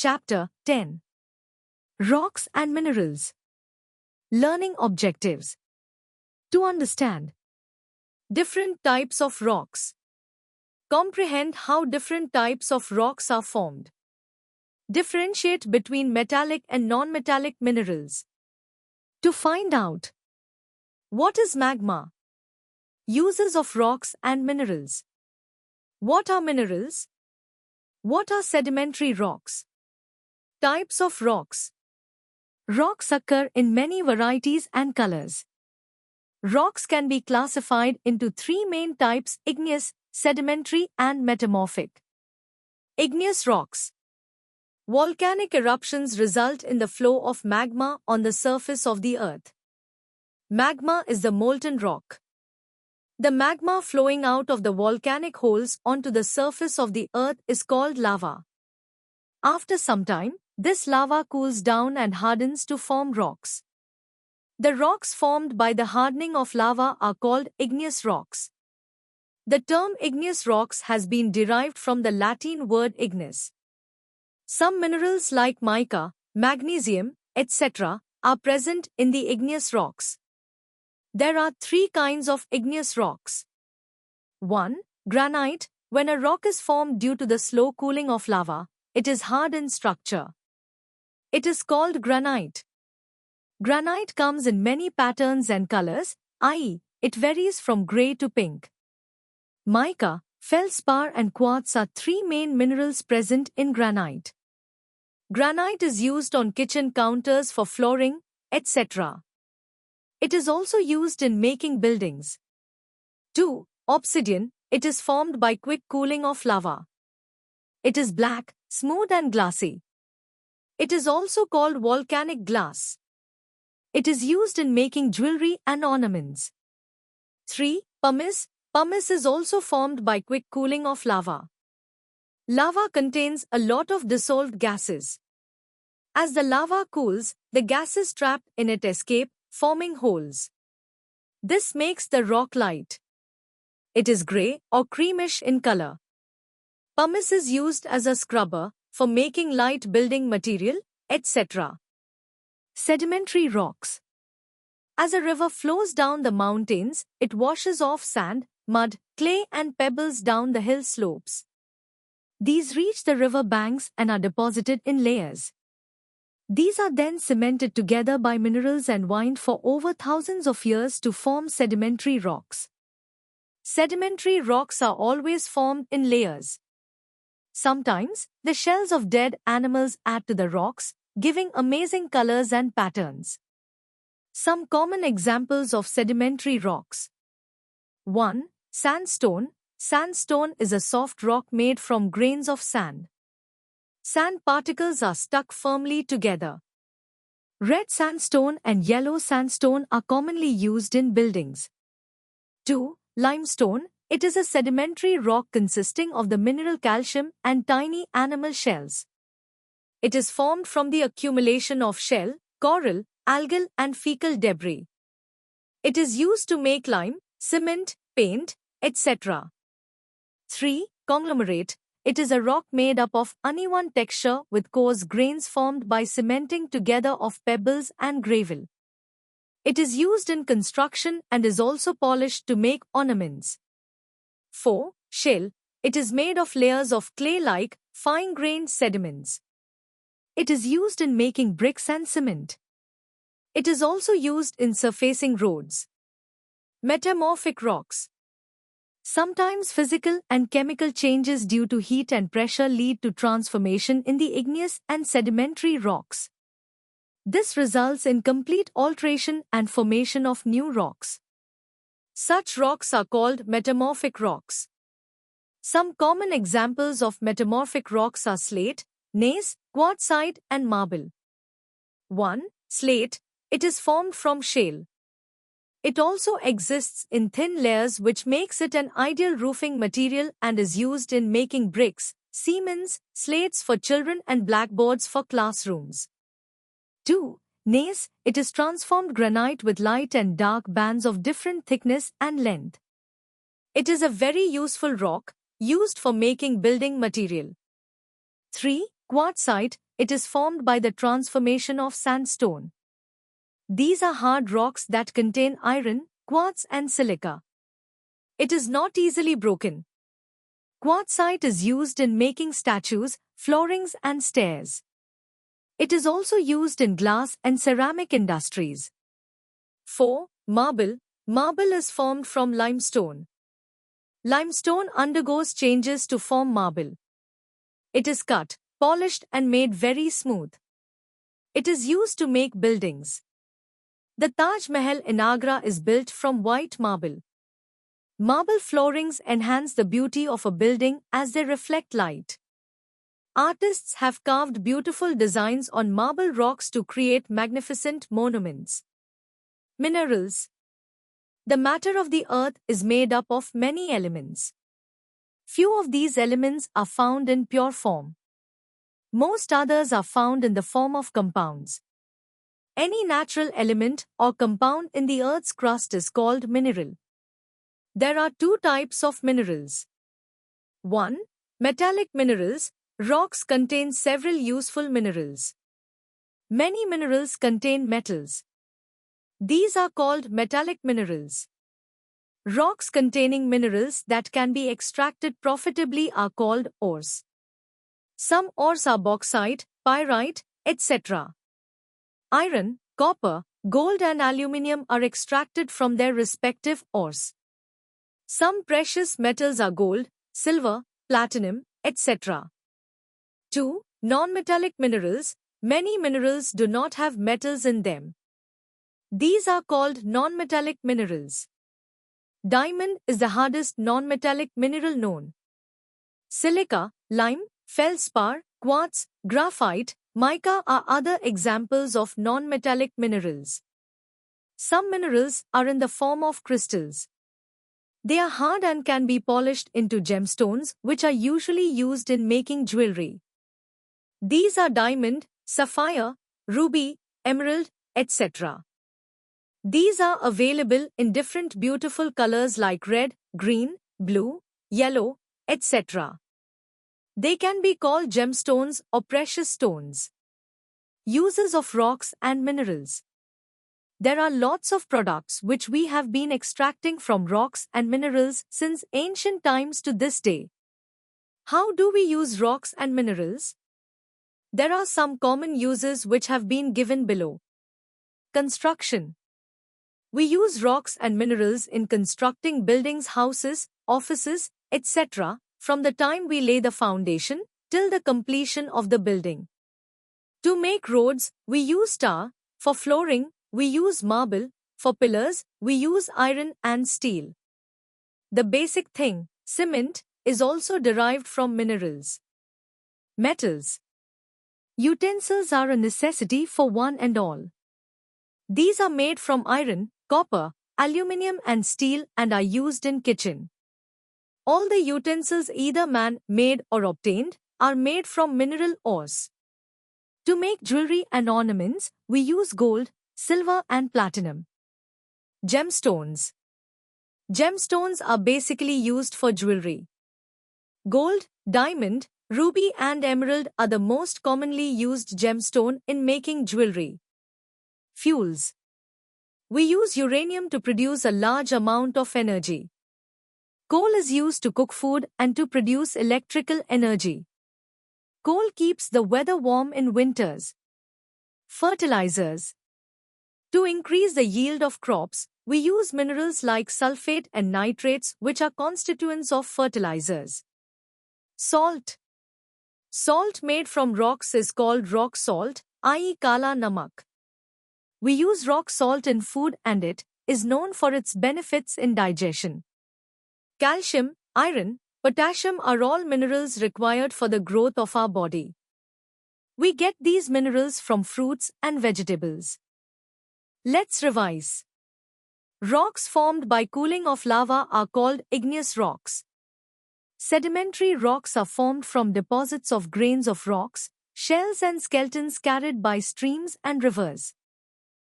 Chapter 10. Rocks and Minerals. Learning Objectives. To understand different types of rocks. Comprehend how different types of rocks are formed. Differentiate between metallic and non-metallic minerals. To find out what is magma. Uses of rocks and minerals. What are minerals? What are sedimentary rocks? Types of rocks. Rocks occur in many varieties and colors. Rocks can be classified into three main types: igneous, sedimentary, and metamorphic. Igneous rocks. Volcanic eruptions result in the flow of magma on the surface of the earth. Magma is the molten rock. The magma flowing out of the volcanic holes onto the surface of the earth is called lava. After some time, this lava cools down and hardens to form rocks. The rocks formed by the hardening of lava are called igneous rocks. The term igneous rocks has been derived from the Latin word ignis. Some minerals like mica, magnesium, etc., are present in the igneous rocks. There are three kinds of igneous rocks. 1. Granite. When a rock is formed due to the slow cooling of lava, it is hard in structure. It is called granite. Granite comes in many patterns and colors, i.e., it varies from grey to pink. Mica, feldspar and quartz are three main minerals present in granite. Granite is used on kitchen counters for flooring, etc. It is also used in making buildings. 2. Obsidian. It is formed by quick cooling of lava. It is black, smooth and glassy. It is also called volcanic glass. It is used in making jewelry and ornaments. 3. Pumice. Pumice is also formed by quick cooling of lava. Lava contains a lot of dissolved gases. As the lava cools, the gases trapped in it escape, forming holes. This makes the rock light. It is grey or creamish in color. Pumice is used as a scrubber for making light building material, etc. Sedimentary rocks. As a river flows down the mountains, it washes off sand, mud, clay and pebbles down the hill slopes. These reach the river banks and are deposited in layers. These are then cemented together by minerals and wind for over thousands of years to form sedimentary rocks. Sedimentary rocks are always formed in layers. Sometimes, the shells of dead animals add to the rocks, giving amazing colors and patterns. Some common examples of sedimentary rocks. 1. Sandstone. Sandstone is a soft rock made from grains of sand. Sand particles are stuck firmly together. Red sandstone and yellow sandstone are commonly used in buildings. 2. Limestone. It is a sedimentary rock consisting of the mineral calcium and tiny animal shells. It is formed from the accumulation of shell, coral, algal and fecal debris. It is used to make lime, cement, paint, etc. 3. Conglomerate. It is a rock made up of uneven texture with coarse grains formed by cementing together of pebbles and gravel. It is used in construction and is also polished to make ornaments. 4. Shale. It is made of layers of clay-like, fine-grained sediments. It is used in making bricks and cement. It is also used in surfacing roads. Metamorphic rocks. Sometimes physical and chemical changes due to heat and pressure lead to transformation in the igneous and sedimentary rocks. This results in complete alteration and formation of new rocks. Such rocks are called metamorphic rocks. Some common examples of metamorphic rocks are slate, gneiss, quartzite and marble. 1. Slate. It is formed from shale. It also exists in thin layers, which makes it an ideal roofing material and is used in making bricks, cements, slates for children and blackboards for classrooms. 2. Gneiss. It is transformed granite with light and dark bands of different thickness and length. It is a very useful rock, used for making building material. 3. Quartzite, it is formed by the transformation of sandstone. These are hard rocks that contain iron, quartz and silica. It is not easily broken. Quartzite is used in making statues, floorings and stairs. It is also used in glass and ceramic industries. 4. Marble. Marble is formed from limestone. Limestone undergoes changes to form marble. It is cut, polished and made very smooth. It is used to make buildings. The Taj Mahal in Agra is built from white marble. Marble floorings enhance the beauty of a building as they reflect light. Artists have carved beautiful designs on marble rocks to create magnificent monuments. Minerals. The matter of the earth is made up of many elements. Few of these elements are found in pure form. Most others are found in the form of compounds. Any natural element or compound in the Earth's crust is called mineral. There are two types of minerals. 1. Metallic minerals. Rocks contain several useful minerals. Many minerals contain metals. These are called metallic minerals. Rocks containing minerals that can be extracted profitably are called ores. Some ores are bauxite, pyrite, etc. Iron, copper, gold and aluminium are extracted from their respective ores. Some precious metals are gold, silver, platinum, etc. 2. Non-metallic minerals. Many minerals do not have metals in them. These are called non-metallic minerals. Diamond is the hardest non-metallic mineral known. Silica, lime, feldspar, quartz, graphite, mica are other examples of non-metallic minerals. Some minerals are in the form of crystals. They are hard and can be polished into gemstones, which are usually used in making jewelry. These are diamond, sapphire, ruby, emerald, etc. These are available in different beautiful colors like red, green, blue, yellow, etc. They can be called gemstones or precious stones. Uses of rocks and minerals. There are lots of products which we have been extracting from rocks and minerals since ancient times to this day. How do we use rocks and minerals? There are some common uses which have been given below. Construction. We use rocks and minerals in constructing buildings, houses, offices, etc., from the time we lay the foundation till the completion of the building. To make roads, we use tar. For flooring, we use marble. For pillars, we use iron and steel. The basic thing, cement, is also derived from minerals. Metals. Utensils are a necessity for one and all. These are made from iron, copper, aluminium and steel and are used in kitchen. All the utensils either man-made or obtained are made from mineral ores. To make jewelry and ornaments, we use gold, silver and platinum. Gemstones. Gemstones are basically used for jewelry. Gold, diamond, ruby and emerald are the most commonly used gemstone in making jewelry. Fuels. We use uranium to produce a large amount of energy. Coal is used to cook food and to produce electrical energy. Coal keeps the weather warm in winters. Fertilizers. To increase the yield of crops, we use minerals like sulfate and nitrates, which are constituents of fertilizers. Salt. Salt made from rocks is called rock salt, i.e. kala namak. We use rock salt in food and it is known for its benefits in digestion. Calcium, iron, potassium are all minerals required for the growth of our body. We get these minerals from fruits and vegetables. Let's revise. Rocks formed by cooling of lava are called igneous rocks. Sedimentary rocks are formed from deposits of grains of rocks, shells and skeletons carried by streams and rivers.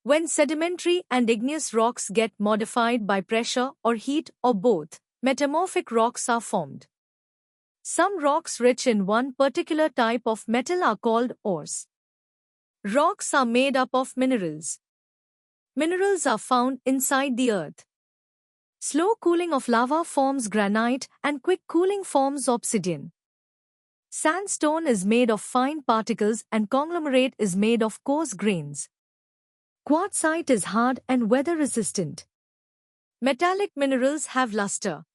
When sedimentary and igneous rocks get modified by pressure or heat or both, metamorphic rocks are formed. Some rocks rich in one particular type of metal are called ores. Rocks are made up of minerals. Minerals are found inside the earth. Slow cooling of lava forms granite and quick cooling forms obsidian. Sandstone is made of fine particles and conglomerate is made of coarse grains. Quartzite is hard and weather resistant. Metallic minerals have luster.